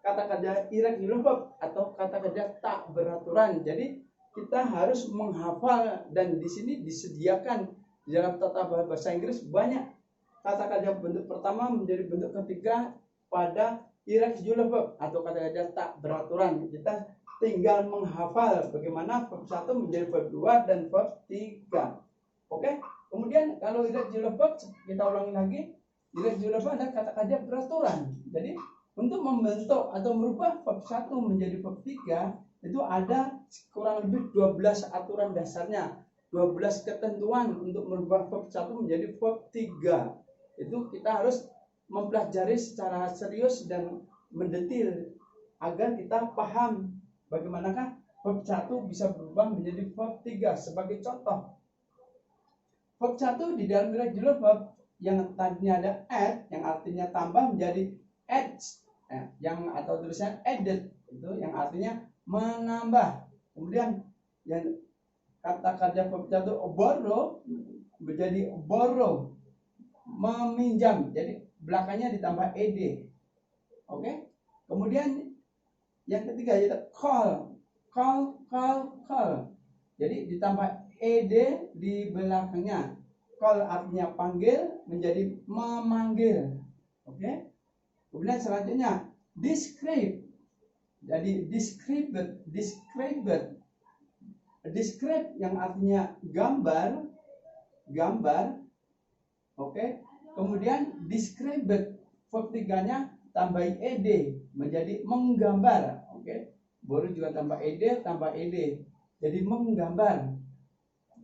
kata kerja irregular verb atau kata kerja tak beraturan. Jadi kita harus menghafal, dan di sini disediakan di dalam tata bahasa Inggris banyak kata kerja bentuk pertama menjadi bentuk ketiga pada irregular verb atau kata kerja tak beraturan. Kita tinggal menghafal bagaimana verb 1 menjadi verb 2 dan verb 3. Oke? Kemudian kalau irregular verb kita ulangi lagi. Irregular verb adalah kata kerja beraturan. Jadi untuk membentuk atau merubah verb 1 menjadi verb 3 itu ada kurang lebih 12 aturan dasarnya, 12 ketentuan untuk merubah verb 1 menjadi verb 3. Itu kita harus mempelajari secara serius dan mendetil agar kita paham bagaimanakah verb 1 bisa berubah menjadi verb 3. Sebagai contoh, verb 1 di dalam irregular verb yang tadinya ada add, yang artinya tambah, menjadi adds, yang atau tulisannya added, itu yang artinya menambah. Kemudian yang kata kerja verb 1 borrow menjadi borrow, meminjam, jadi belakangnya ditambah ed. Oke? Kemudian yang ketiga yaitu call. Jadi ditambah ed di belakangnya. Call artinya panggil menjadi memanggil. Oke? Kemudian selanjutnya describe. Jadi describe yang artinya gambar. Oke? Kemudian describe verb 3-nya tambahin ed menjadi menggambar. Oke? Baru juga tambah ed, jadi menggambar.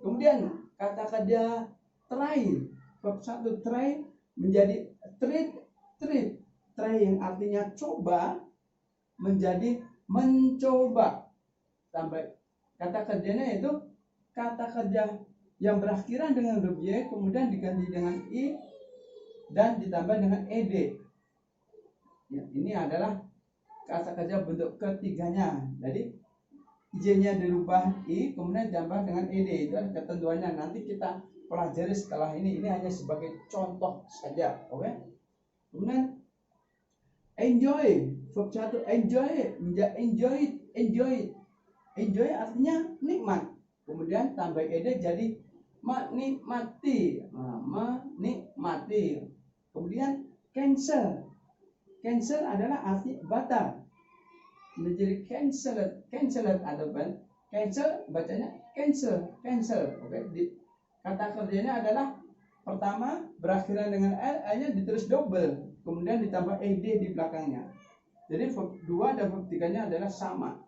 Kemudian kata kerja try, verb 1 try menjadi treat. Try yang artinya coba menjadi mencoba. Tambah kata kerjanya itu kata kerja yang berakhiran dengan huruf y kemudian diganti dengan i dan ditambah dengan ed. Ya, ini adalah kata kerja bentuk ketiganya. Jadi j-nya dirubah i kemudian ditambah dengan ed. Itu adalah ketentuannya. Nanti kita pelajari setelah ini. Ini hanya sebagai contoh saja. Oke? Kemudian enjoy, verb 1 enjoy artinya nikmat. Kemudian tambah ed jadi menikmati. Kemudian cancel adalah arti batal, menjadi canceled atau cancel bacanya cancel. Oke? Kata kerjanya adalah pertama berakhiran dengan l-nya ditulis double, kemudian ditambah ed di belakangnya. Jadi verb 2 dan verb 3-nya adalah sama.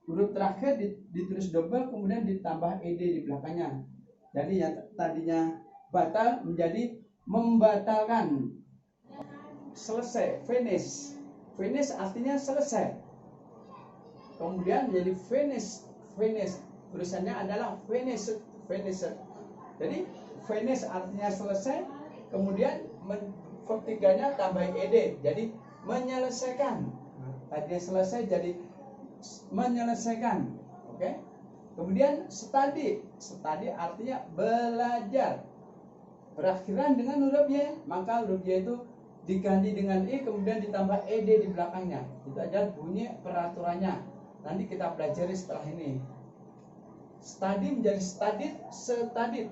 Huruf terakhir ditulis double kemudian ditambah ed di belakangnya. Jadi yang tadinya batal menjadi membatalkan. Selesai, finish artinya selesai. Kemudian menjadi finish. Tulisannya adalah finished. Jadi finish artinya selesai. Kemudian verb 3-nya tambah ed, jadi menyelesaikan. Tadinya selesai jadi menyelesaikan. Oke? Kemudian study artinya belajar. Berakhiran dengan huruf y, maka huruf y itu diganti dengan i kemudian ditambah ed di belakangnya. Itu aja bunyi peraturannya. Nanti kita pelajari setelah ini. Study menjadi studied.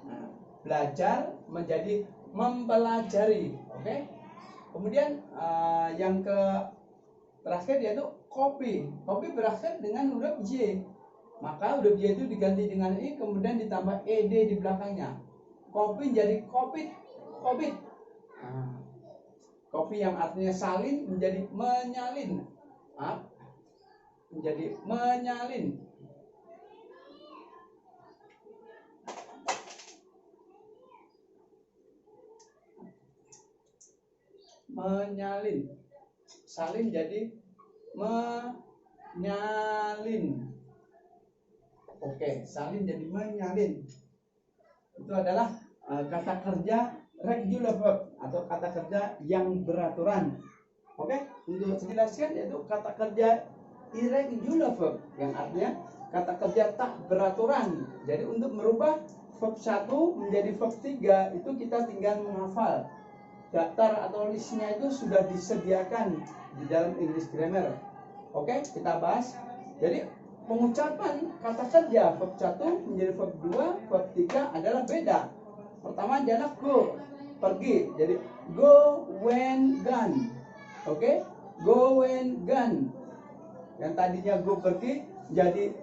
Nah, belajar menjadi mempelajari. Oke? Kemudian yang terakhir yaitu copy berakhir dengan huruf y, maka huruf y itu diganti dengan i kemudian ditambah ed di belakangnya. Copy jadi copied. Copy yang artinya salin menjadi menyalin. Menjadi menyalin. Salin jadi menyalin. Oke, salin jadi menyalin. Itu adalah kata kerja regular verb atau kata kerja yang beraturan. Oke, untuk menjelaskan yaitu kata kerja irregular verb yang artinya kata kerja tak beraturan. Jadi untuk merubah verb 1 menjadi verb 3 itu kita tinggal menghafal. daftar atau listnya itu sudah disediakan di dalam English Grammar. Oke, kita bahas. Jadi pengucapan kata kerja verb 1 menjadi verb 2, verb 3 adalah beda. Pertama adalah go, pergi. Jadi go, went, gone. Oke, go, went, gone. Yang tadinya go pergi jadi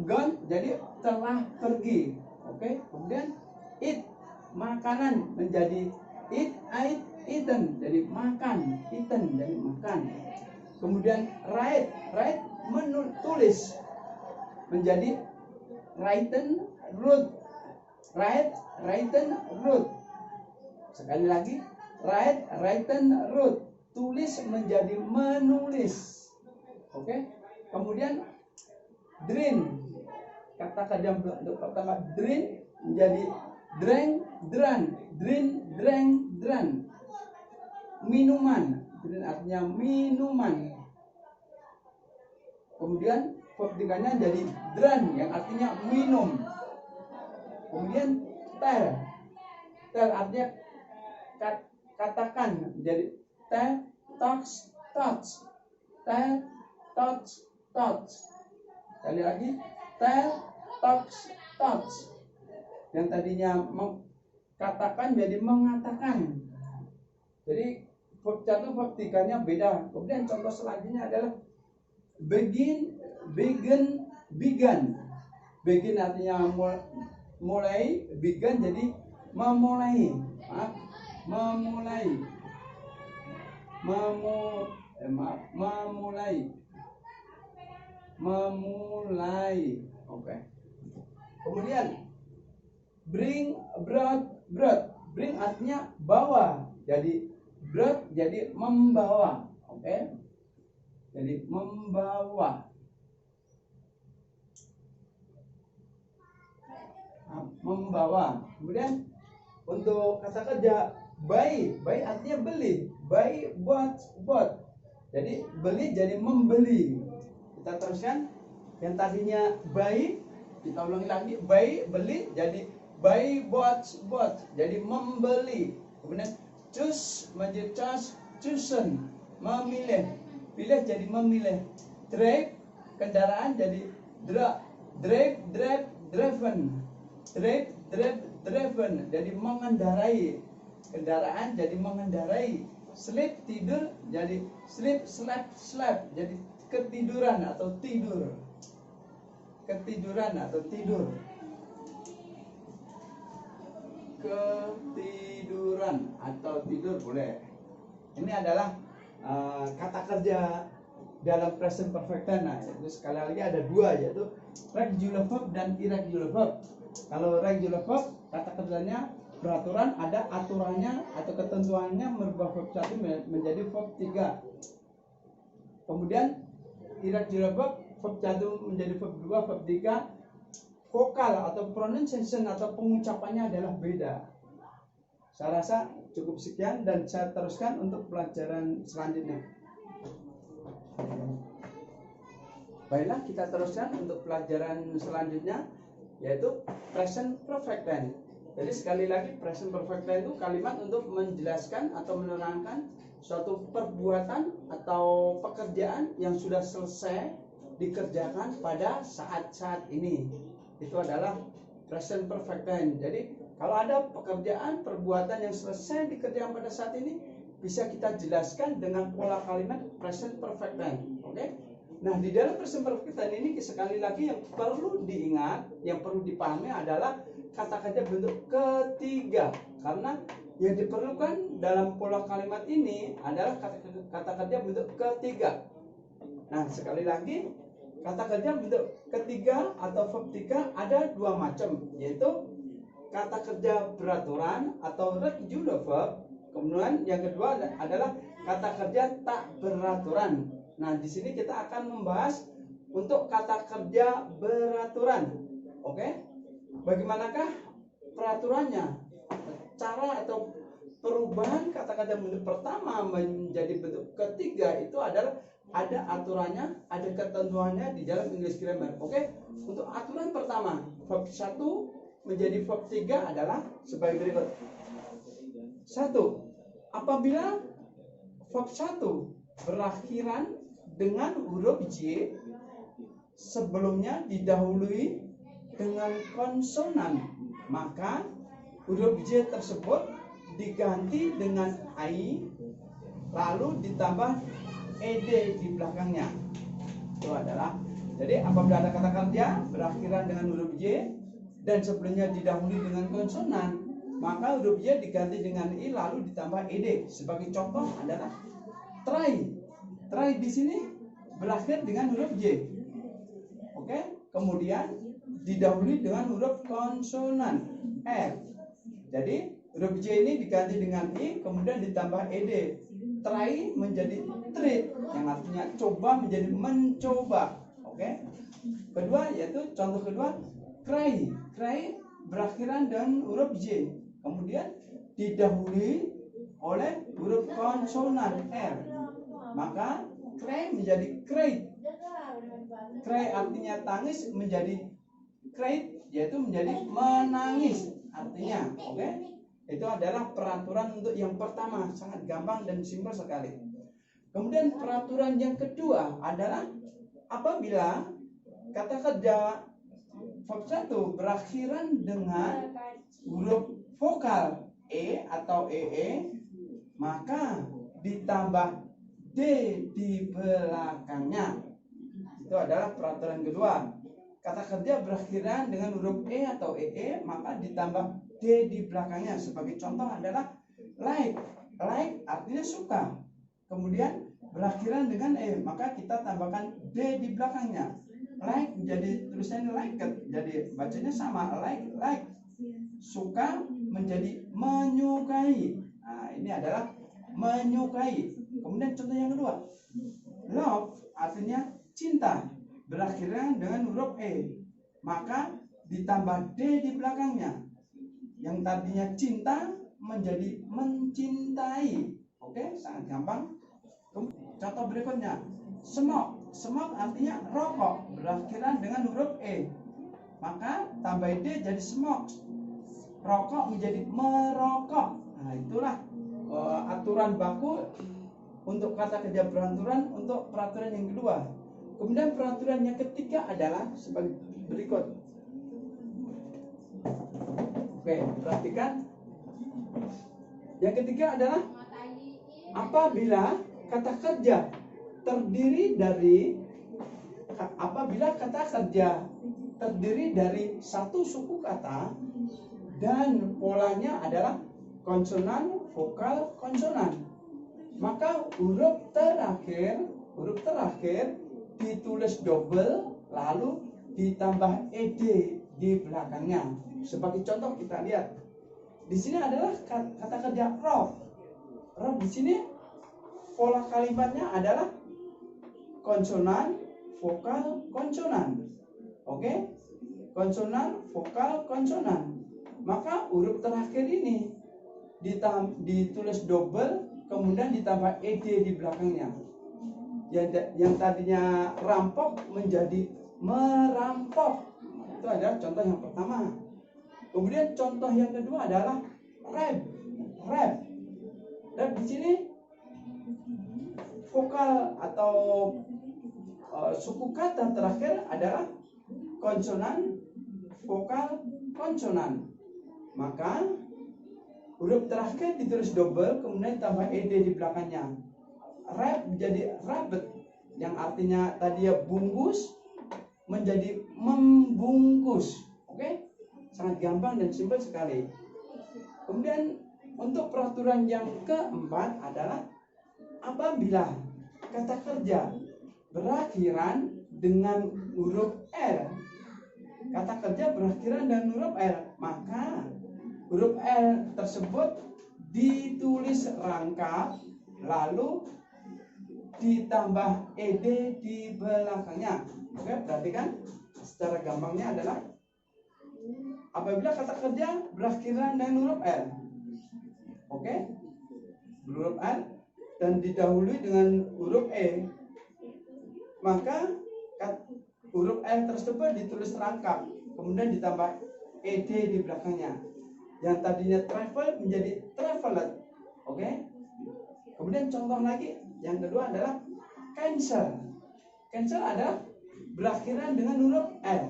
gone, jadi telah pergi. Oke, kemudian eat, makanan menjadi eat, ate, eaten, jadi makan, eaten, jadi makan. Kemudian write, tulis menjadi written, wrote, write, written, wrote. Sekali lagi, write, written, wrote, tulis menjadi menulis. Oke, kemudian drink, kata kerja pertama drink menjadi drank, drank, drink, drank, drank. Minuman, drink artinya minuman. Kemudian verb 3-nya jadi drank yang artinya minum. Kemudian tell, artinya katakan, jadi tell, talks, touch, tell, touch, touch. Sekali lagi, tell, talks, touch. Yang tadinya katakan jadi mengatakan. Jadi verb 1, verb 3-nya beda. Kemudian contoh selanjutnya adalah begin, began, began. Begin artinya mulai, began jadi memulai. Memulai. Memulai. Oke. Kemudian bring, brought. Bring artinya bawa. Jadi brought jadi membawa. Oke. Jadi membawa. Membawa. Kemudian untuk kata kerja buy artinya beli. Buy, bought. Jadi beli jadi membeli. Kita teruskan. Yang tadinya buy, kita ulangi lagi, buy beli jadi buy, bought, jadi membeli. Kemudian choose menjadi chosen, memilih. Pilih jadi memilih. Drive, kendaraan jadi driven. Driven jadi mengendarai. Kendaraan jadi mengendarai. Sleep, tidur jadi sleep, slept jadi ketiduran atau tidur. Ketiduran atau tidur. Ketiduran atau tidur boleh. Ini adalah kata kerja dalam present perfect tense. Nah, itu sekali lagi ada dua, yaitu regular verb dan irregular verb. Kalau regular verb, kata kerjanya peraturan, ada aturannya atau ketentuannya, merubah verb 1 menjadi verb 3. Kemudian irregular verb 1 menjadi verb 2, verb 3, vokal atau pronunciation atau pengucapannya adalah beda. Saya rasa cukup sekian dan saya teruskan untuk pelajaran selanjutnya. Baiklah, kita teruskan untuk pelajaran selanjutnya, yaitu present perfect tense. Jadi sekali lagi, present perfect tense itu kalimat untuk menjelaskan atau menerangkan suatu perbuatan atau pekerjaan yang sudah selesai dikerjakan pada saat-saat ini. Itu adalah present perfect tense. Jadi kalau ada pekerjaan, perbuatan yang selesai dikerjakan pada saat ini, bisa kita jelaskan dengan pola kalimat present perfect tense. Oke? Nah, di dalam present perfect tense ini sekali lagi yang perlu diingat, yang perlu dipahami adalah kata kerja bentuk ketiga. Karena yang diperlukan dalam pola kalimat ini adalah kata kerja bentuk ketiga. Nah, sekali lagi, kata kerja bentuk ketiga atau verb 3 ada dua macam, yaitu kata kerja beraturan atau regular verb. Kemudian yang kedua adalah kata kerja tak beraturan. Nah, di sini kita akan membahas untuk kata kerja beraturan. Oke? Bagaimanakah peraturannya? Cara atau perubahan kata kerja bentuk pertama menjadi bentuk ketiga itu adalah ada aturannya, ada ketentuannya di dalam English Grammar. Oke? Untuk aturan pertama, verb 1 menjadi verb 3 adalah sebagai berikut. 1. apabila verb 1 berakhiran dengan huruf J, sebelumnya didahului dengan konsonan, maka huruf J tersebut diganti dengan I lalu ditambah ed di belakangnya. Itu adalah, jadi apabila ada kata kerja berakhiran dengan huruf J dan sebelumnya didahului dengan konsonan, maka huruf J diganti dengan I lalu ditambah ed. Sebagai contoh adalah try. Try di sini berakhir dengan huruf J. Oke, kemudian didahului dengan huruf konsonan R. Jadi huruf J ini diganti dengan I kemudian ditambah ed. Try menjadi treat yang artinya coba menjadi mencoba. Oke. Kedua yaitu contoh kedua cry. Cry berakhiran dengan huruf J kemudian didahului oleh huruf konsonan R. Maka cry menjadi cried. Cry artinya tangis menjadi cried yaitu menjadi menangis artinya. Oke. Itu adalah peraturan untuk yang pertama, sangat gampang dan simpel sekali. Kemudian peraturan yang kedua adalah apabila kata kerja verb 1 berakhiran dengan huruf vokal E atau EE, maka ditambah D di belakangnya. Itu adalah peraturan kedua. Kata kerja berakhiran dengan huruf E atau EE, maka ditambah D di belakangnya. Sebagai contoh adalah like. Like artinya suka. Kemudian berakhiran dengan E, maka kita tambahkan D di belakangnya. Like menjadi tulisannya like, jadi bacanya sama, like. Suka menjadi menyukai. Nah, ini adalah menyukai. Kemudian contoh yang kedua, love artinya cinta, berakhiran dengan huruf E, maka ditambah D di belakangnya. Yang tadinya cinta menjadi mencintai. Oke, sangat gampang. Contoh berikutnya, smoke. Smoke artinya rokok, berakhiran dengan huruf E, maka tambah D jadi smoke. Rokok menjadi merokok. Nah, itulah aturan baku untuk kata kerja beranturan untuk peraturan yang kedua. Kemudian peraturan yang ketiga adalah sebagai berikut. Oke, perhatikan. Yang ketiga adalah apabila kata kerja terdiri dari satu suku kata dan polanya adalah konsonan, vokal, konsonan, maka huruf terakhir ditulis double lalu ditambah ed di belakangnya. Sebagai contoh kita lihat di sini adalah kata kerja rob. Rob di sini pola kalimatnya adalah konsonan, vokal, konsonan. Oke? Konsonan, vokal, konsonan. Maka huruf terakhir ini ditulis double kemudian ditambah ed di belakangnya. Yang tadinya rampok menjadi merampok. Itu adalah contoh yang pertama. Kemudian contoh yang kedua adalah rap. Rap di sini vokal atau suku kata terakhir adalah konsonan, vokal, konsonan. Maka huruf terakhir ditulis double kemudian tambah ed di belakangnya. Rap menjadi rabbit yang artinya tadi ya bungkus menjadi membungkus. Oke? Sangat gampang dan simpel sekali. Kemudian untuk peraturan yang keempat adalah apabila kata kerja berakhiran dengan huruf R, kata kerja berakhiran dengan huruf R, maka huruf R tersebut ditulis rangkap lalu ditambah ed di belakangnya. Oke, perhatikan secara gampangnya adalah apabila kata kerja berakhiran dengan huruf R, oke, huruf R dan didahului dengan huruf E, maka huruf R tersebut ditulis rangkap kemudian ditambah ed di belakangnya. Yang tadinya travel menjadi travelet. Oke, Kemudian contoh lagi yang kedua adalah cancel. Cancel adalah berakhiran dengan huruf L.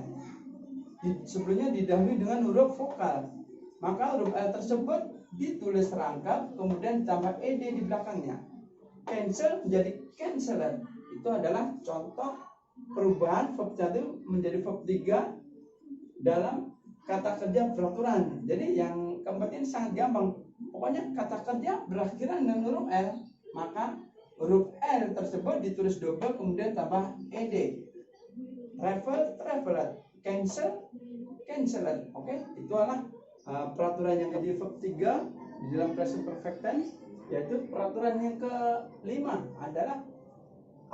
Sebelumnya didahului dengan huruf vokal. Maka huruf L tersebut ditulis rangkap, kemudian tambah ed di belakangnya. Cancel menjadi canceled. Itu adalah contoh perubahan verb 1 menjadi verb 3 dalam kata kerja beraturan. Jadi yang keempat ini sangat gampang. Pokoknya kata kerja berakhiran dengan huruf L, maka huruf L tersebut ditulis double kemudian tambah ed. Travel, traveled. Cancel, cancelled. Oke, itu adalah peraturan yang jadi verb 3 di dalam present perfect tense. Yaitu peraturan yang kelima adalah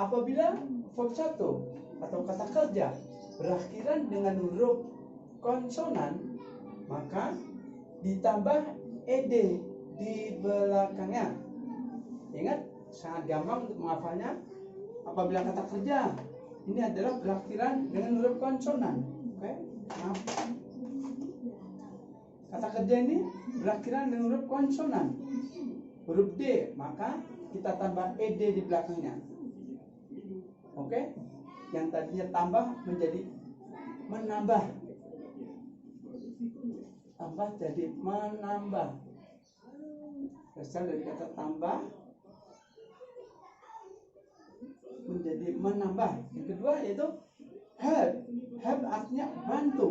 apabila verb 1 atau kata kerja berakhiran dengan huruf konsonan, maka ditambah ed di belakangnya. Ingat, sangat gampang untuk menghafalnya. Apabila kata kerja ini adalah berakhiran dengan huruf konsonan, oke? Kata kerja ini berakhiran dengan huruf konsonan, huruf D, maka kita tambah ed di belakangnya. Oke? Yang tadinya tambah menjadi menambah. Tambah jadi menambah. Berasal dari kata tambah menjadi menambah. Yang kedua yaitu help. Help artinya bantu.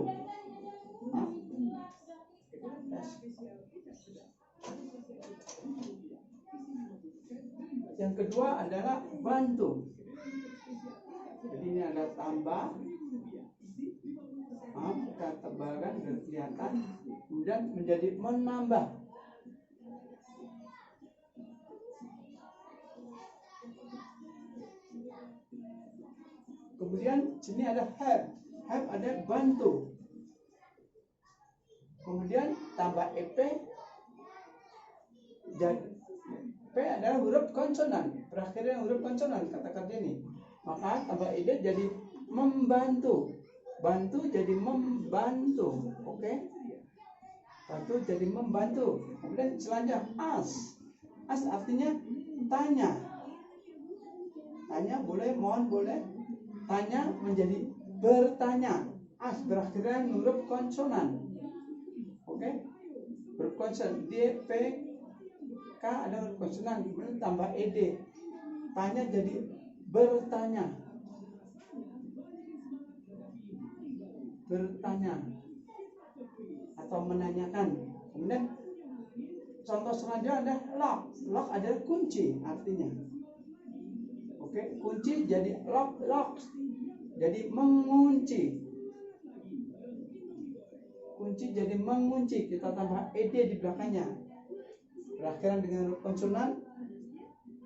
Yang kedua adalah bantu. Jadi ini ada tambah. Kita tebalkan biar kelihatan. Kemudian menjadi menambah. Kemudian sini ada help. Help ada bantu. Kemudian tambah ep. Dan P adalah huruf konsonan, berakhir dengan huruf konsonan kata kerja ini. Maka tambah ed jadi membantu. Bantu jadi membantu. Oke? Bantu jadi membantu. Kemudian selanjutnya ask. Ask artinya tanya. Tanya boleh, mohon boleh. Tanya menjadi bertanya. Ask berakhir dengan huruf konsonan. Oke? Huruf konsonan D, P, K ada huruf konsonan, kemudian tambah ed. Tanya jadi bertanya. Bertanya atau menanyakan. Kemudian contoh selanjutnya ada lock. Lock adalah kunci artinya. Oke, kunci jadi lock, lock. Jadi mengunci. Kunci jadi mengunci, kita tambah ed di belakangnya. Berakhiran dengan huruf konsonan,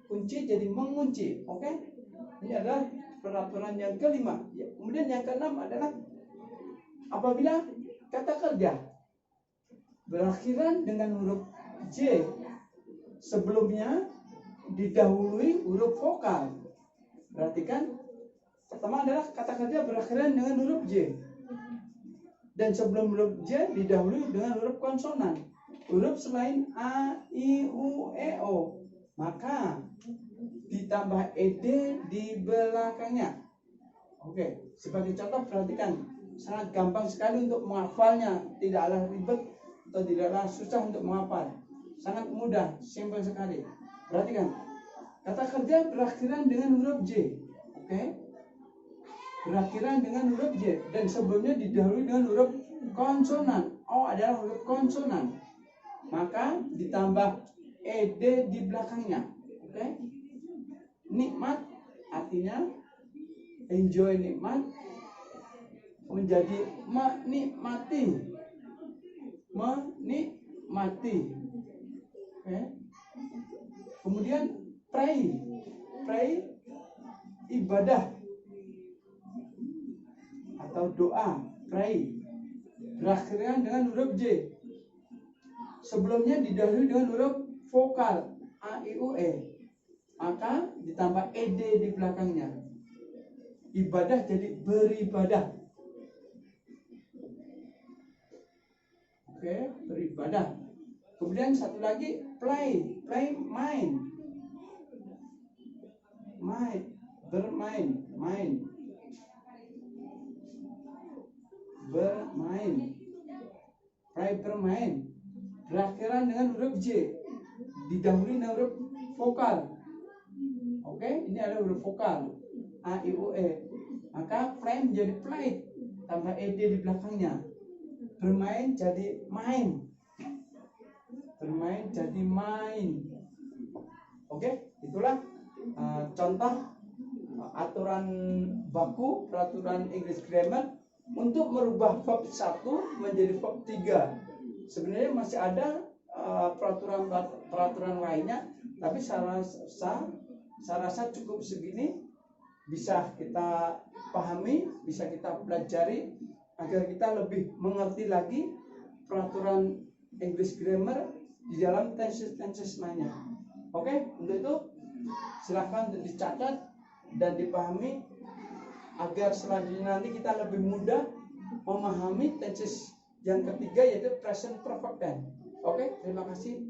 kunci jadi mengunci. Oke? Ini adalah peraturan yang kelima. Ya, kemudian yang keenam adalah apabila kata kerja berakhiran dengan huruf J, sebelumnya didahului huruf vokal. Perhatikan, pertama adalah kata kerja berakhiran dengan huruf J, dan sebelum huruf J didahului dengan huruf konsonan, huruf selain A, I, U, E, O, maka ditambah ed di belakangnya. Oke, sebagai contoh perhatikan, sangat gampang sekali untuk menghafalnya, tidaklah ribet atau tidaklah susah untuk menghafal, sangat mudah, simpel sekali. Perhatikan, kata kerja berakhiran dengan huruf J, oke? Berakhiran dengan huruf J dan sebelumnya didahului dengan huruf konsonan. O adalah huruf konsonan, maka ditambah ed di belakangnya. Oke? Nikmat artinya enjoy, nikmat menjadi menikmati. Menikmati. Oke? Kemudian pray. Pray ibadah atau doa. Pray berakhiran dengan huruf J, sebelumnya didahului dengan huruf vokal A, I, U, E, maka ditambah ed di belakangnya. Ibadah jadi beribadah. Oke, beribadah. Kemudian satu lagi play, play main. bermain, play bermain, berakhiran dengan huruf J, didahului dengan huruf vokal. Oke, ini ada huruf vokal A, I, U, E. Maka play menjadi play, tambah ed di belakangnya. Bermain jadi main, bermain jadi main. Oke, itulah contoh aturan baku, peraturan English grammar untuk merubah verb 1 menjadi verb 3. Sebenarnya masih ada peraturan lainnya, tapi saya rasa cukup segini bisa kita pahami, bisa kita pelajari agar kita lebih mengerti lagi peraturan English grammar di dalam tenses lainnya. Oke, untuk itu silahkan dicatat dan dipahami agar selanjutnya nanti kita lebih mudah memahami tenses yang ketiga, yaitu present perfect tense. Oke, terima kasih.